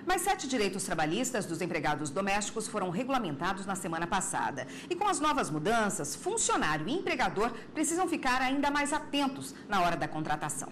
Mais 7 direitos trabalhistas dos empregados domésticos foram regulamentados na semana passada. E com as novas mudanças, funcionário e empregador precisam ficar ainda mais atentos na hora da contratação.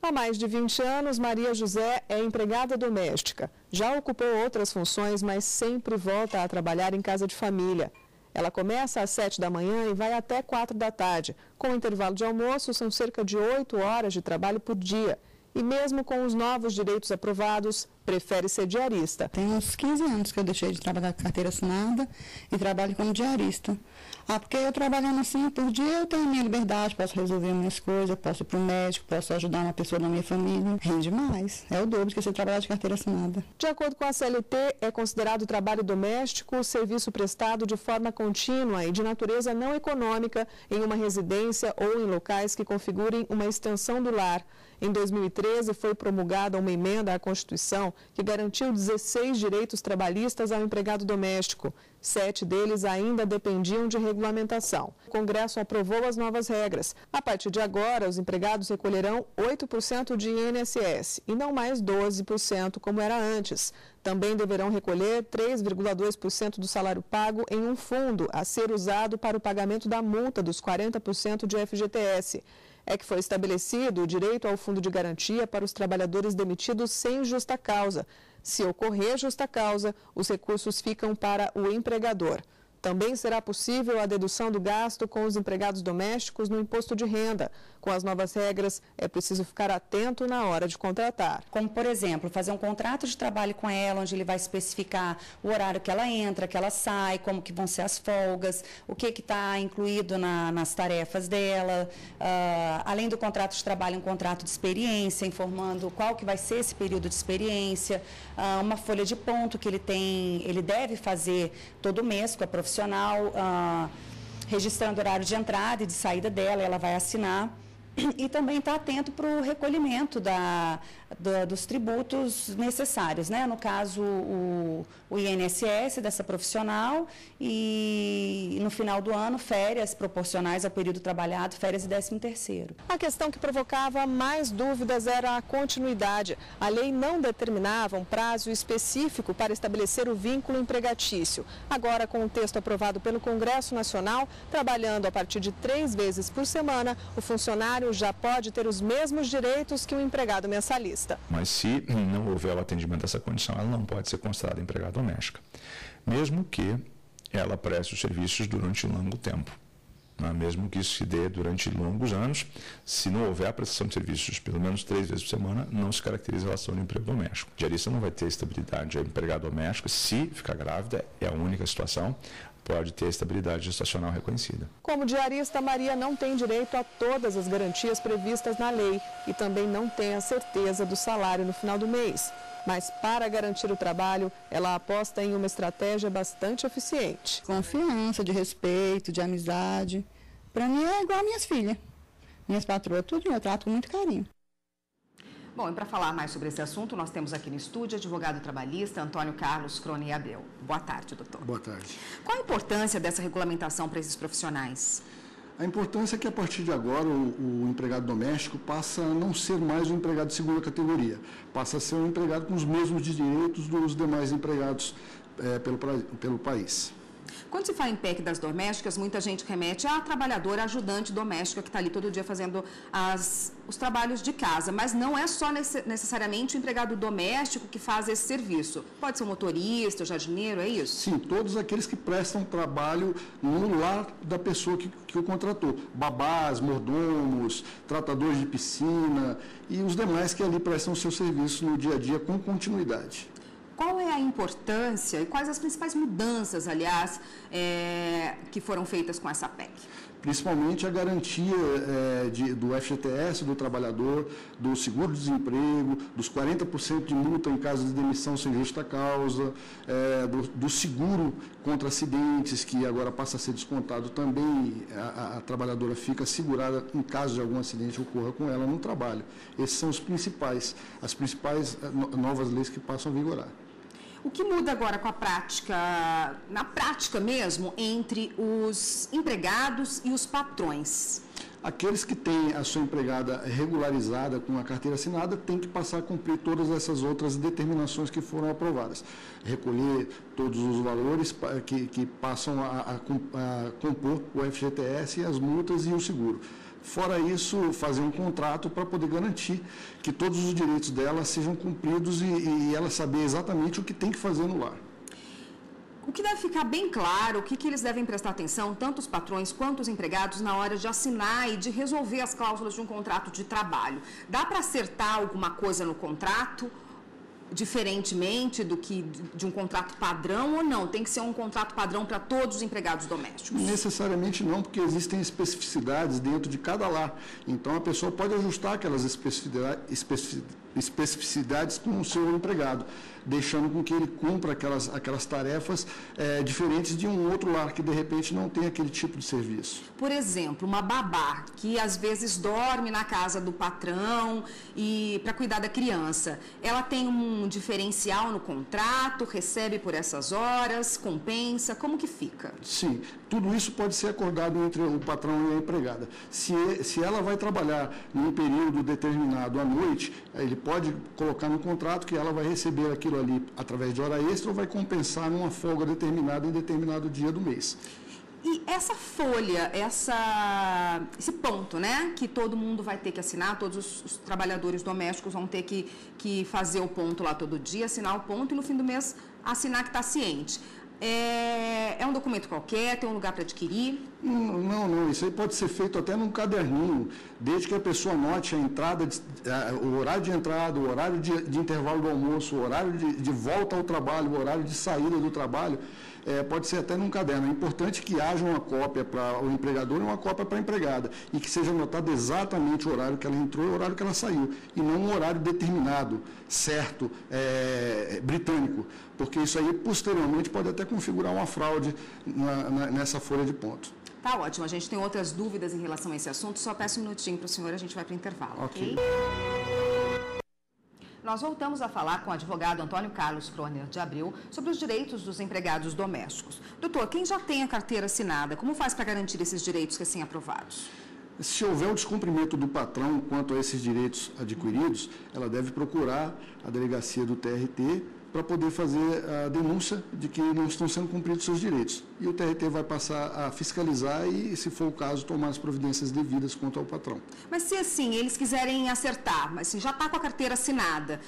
Há mais de 20 anos, Maria José é empregada doméstica. Já ocupou outras funções, mas sempre volta a trabalhar em casa de família. Ela começa às 7 da manhã e vai até 4 da tarde. Com o intervalo de almoço, são cerca de 8 horas de trabalho por dia. E mesmo com os novos direitos aprovados, prefere ser diarista. Tem uns 15 anos que eu deixei de trabalhar com carteira assinada e trabalho como diarista. Porque eu trabalhando assim por dia, eu tenho minha liberdade, posso resolver minhas coisas, posso ir para o médico, posso ajudar uma pessoa da minha família. Rende mais. É o dobro de que você trabalhar de carteira assinada. De acordo com a CLT, é considerado trabalho doméstico o serviço prestado de forma contínua e de natureza não econômica em uma residência ou em locais que configurem uma extensão do lar. Em 2013, foi promulgada uma emenda à Constituição que garantiu 16 direitos trabalhistas ao empregado doméstico. 7 deles ainda dependiam de regulamentação. O Congresso aprovou as novas regras. A partir de agora, os empregados recolherão 8% de INSS e não mais 12%, como era antes. Também deverão recolher 3,2% do salário pago em um fundo a ser usado para o pagamento da multa dos 40% de FGTS. É que foi estabelecido o direito ao fundo de garantia para os trabalhadores demitidos sem justa causa. Se ocorrer justa causa, os recursos ficam para o empregador. Também será possível a dedução do gasto com os empregados domésticos no imposto de renda. Com as novas regras, é preciso ficar atento na hora de contratar. Como, por exemplo, fazer um contrato de trabalho com ela, onde ele vai especificar o horário que ela entra, que ela sai, como que vão ser as folgas, o que está incluído nas tarefas dela. Além do contrato de trabalho, um contrato de experiência, informando qual que vai ser esse período de experiência, uma folha de ponto que ele deve fazer todo mês com a profissional, registrando o horário de entrada e de saída dela, ela vai assinar. E também está atento para o recolhimento dos tributos necessários, né? No caso, o INSS dessa profissional e, no final do ano, férias proporcionais ao período trabalhado, férias e 13º. A questão que provocava mais dúvidas era a continuidade. A lei não determinava um prazo específico para estabelecer o vínculo empregatício. Agora, com o texto aprovado pelo Congresso Nacional, trabalhando a partir de 3 vezes por semana, o funcionário já pode ter os mesmos direitos que o empregado mensalista. Mas se não houver o atendimento dessa condição, ela não pode ser considerada empregada doméstica, mesmo que ela preste os serviços durante um longo tempo. Mesmo que isso se dê durante longos anos, se não houver a prestação de serviços pelo menos 3 vezes por semana, não se caracteriza a relação de emprego doméstico. A diarista não vai ter estabilidade. A empregada doméstica, se ficar grávida, é a única situação, pode ter estabilidade gestacional reconhecida. Como diarista, Maria não tem direito a todas as garantias previstas na lei e também não tem a certeza do salário no final do mês. Mas para garantir o trabalho, ela aposta em uma estratégia bastante eficiente. Confiança, de respeito, de amizade. Para mim é igual a minhas filhas. Minhas patroas, tudo eu trato com muito carinho. Bom, e para falar mais sobre esse assunto, nós temos aqui no estúdio o advogado trabalhista Antônio Carlos Crone Abreu. Boa tarde, doutor. Boa tarde. Qual a importância dessa regulamentação para esses profissionais? A importância é que, a partir de agora, o empregado doméstico passa a não ser mais um empregado de segunda categoria, passa a ser um empregado com os mesmos direitos dos demais empregados pelo país. Quando se fala em PEC das domésticas, muita gente remete à trabalhadora ajudante doméstica que está ali todo dia fazendo os trabalhos de casa, mas não é só necessariamente o empregado doméstico que faz esse serviço. Pode ser o motorista, o jardineiro, é isso? Sim, todos aqueles que prestam trabalho no lar da pessoa que o contratou. Babás, mordomos, tratadores de piscina e os demais que ali prestam o seu serviço no dia a dia com continuidade. Qual é a importância e quais as principais mudanças, aliás, que foram feitas com essa PEC? Principalmente a garantia do FGTS do trabalhador, do seguro-desemprego, dos 40% de multa em caso de demissão sem justa causa, do seguro contra acidentes, que agora passa a ser descontado também, a trabalhadora fica segurada em caso de algum acidente ocorra com ela no trabalho. Esses são as principais novas leis que passam a vigorar. O que muda agora com a prática, na prática mesmo, entre os empregados e os patrões? Aqueles que têm a sua empregada regularizada com a carteira assinada têm que passar a cumprir todas essas outras determinações que foram aprovadas. Recolher todos os valores que passam a compor o FGTS, as multas e o seguro. Fora isso, fazer um contrato para poder garantir que todos os direitos dela sejam cumpridos e ela saber exatamente o que tem que fazer no lar. O que deve ficar bem claro, o que eles devem prestar atenção, tanto os patrões quanto os empregados, na hora de assinar e de resolver as cláusulas de um contrato de trabalho. Dá para acertar alguma coisa no contrato, diferentemente do que de um contrato padrão ou não? Tem que ser um contrato padrão para todos os empregados domésticos? Necessariamente não, porque existem especificidades dentro de cada lar. Então, a pessoa pode ajustar aquelas especificidades com o seu empregado, deixando com que ele cumpra aquelas tarefas diferentes de um outro lar que, de repente, não tem aquele tipo de serviço. Por exemplo, uma babá que, às vezes, dorme na casa do patrão e para cuidar da criança. Ela tem um diferencial no contrato, recebe por essas horas, compensa, como que fica? Sim, tudo isso pode ser acordado entre o patrão e a empregada. Se ela vai trabalhar num período determinado à noite, ele pode colocar no contrato que ela vai receber aquilo ali através de hora extra ou vai compensar numa folga determinada em determinado dia do mês. E essa folha, esse ponto, né, que todo mundo vai ter que assinar, todos os trabalhadores domésticos vão ter que fazer o ponto lá todo dia, assinar o ponto e no fim do mês assinar que está ciente. É um documento qualquer, tem um lugar para adquirir? Não, isso aí pode ser feito até num caderninho, desde que a pessoa anote a entrada, o horário de entrada, o horário de intervalo do almoço, o horário de volta ao trabalho, o horário de saída do trabalho, pode ser até num caderno. É importante que haja uma cópia para o empregador e uma cópia para a empregada, e que seja anotado exatamente o horário que ela entrou e o horário que ela saiu, e não um horário determinado, certo, britânico, porque isso aí, posteriormente, pode até configurar uma fraude nessa folha de ponto. Tá ótimo, a gente tem outras dúvidas em relação a esse assunto, só peço um minutinho para o senhor, a gente vai para o intervalo, ok? Nós voltamos a falar com o advogado Antônio Carlos Kroner de Abreu sobre os direitos dos empregados domésticos. Doutor, quem já tem a carteira assinada, como faz para garantir esses direitos recém-aprovados? Se houver o descumprimento do patrão quanto a esses direitos adquiridos, ela deve procurar a delegacia do TRT para poder fazer a denúncia de que não estão sendo cumpridos seus direitos. E o TRT vai passar a fiscalizar e, se for o caso, tomar as providências devidas quanto ao patrão. Mas se assim, eles quiserem acertar, mas se já está com a carteira assinada,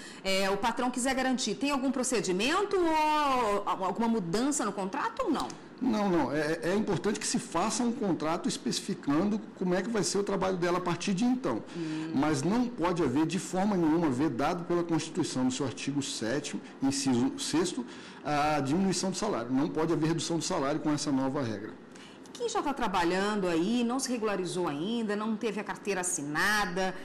o patrão quiser garantir, tem algum procedimento ou alguma mudança no contrato ou não? Não. É importante que se faça um contrato especificando como é que vai ser o trabalho dela a partir de então. Mas não pode haver, de forma nenhuma, vedado pela Constituição, no seu artigo 7º, inciso 6º, a diminuição do salário. Não pode haver redução do salário com essa nova regra. Quem já está trabalhando aí, não se regularizou ainda, não teve a carteira assinada,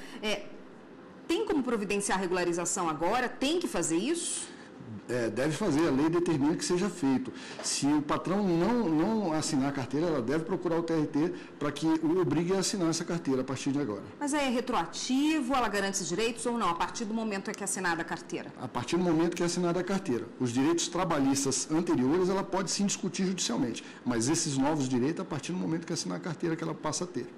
tem como providenciar a regularização agora? Tem que fazer isso? Deve fazer, a lei determina que seja feito. Se o patrão não assinar a carteira, ela deve procurar o TRT para que o obrigue a assinar essa carteira a partir de agora. Mas é retroativo, ela garante esses direitos ou não, a partir do momento que é assinada a carteira? A partir do momento que é assinada a carteira. Os direitos trabalhistas anteriores, ela pode sim discutir judicialmente, mas esses novos direitos, a partir do momento que assinar a carteira, que ela passa a ter.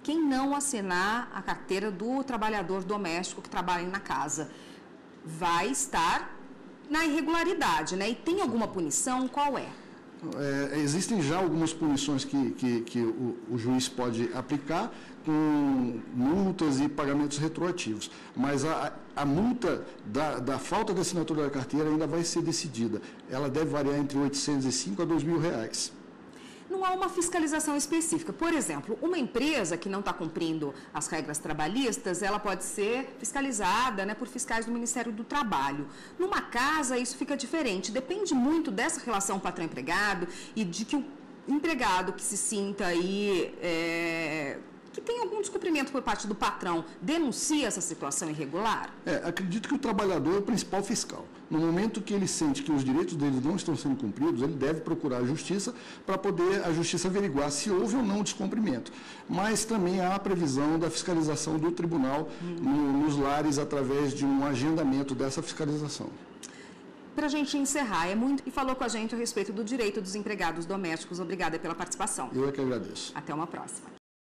Quem não assinar a carteira do trabalhador doméstico que trabalha na casa vai estar na irregularidade, né? E tem alguma punição? Qual é? Existem já algumas punições que o juiz pode aplicar com multas e pagamentos retroativos. Mas a multa da falta de assinatura da carteira ainda vai ser decidida. Ela deve variar entre R$ 805 a R$ 2.000. Não há uma fiscalização específica. Por exemplo, uma empresa que não está cumprindo as regras trabalhistas, ela pode ser fiscalizada, né, por fiscais do Ministério do Trabalho. Numa casa, isso fica diferente. Depende muito dessa relação patrão-empregado e de que o empregado que se sinta aí, que tem algum descumprimento por parte do patrão, denuncia essa situação irregular? Acredito que o trabalhador é o principal fiscal. No momento que ele sente que os direitos dele não estão sendo cumpridos, ele deve procurar a justiça para poder a justiça averiguar se houve ou não descumprimento. Mas também há a previsão da fiscalização do tribunal nos lares através de um agendamento dessa fiscalização. Para a gente encerrar, e falou com a gente a respeito do direito dos empregados domésticos. Obrigada pela participação. Eu é que agradeço. Até uma próxima.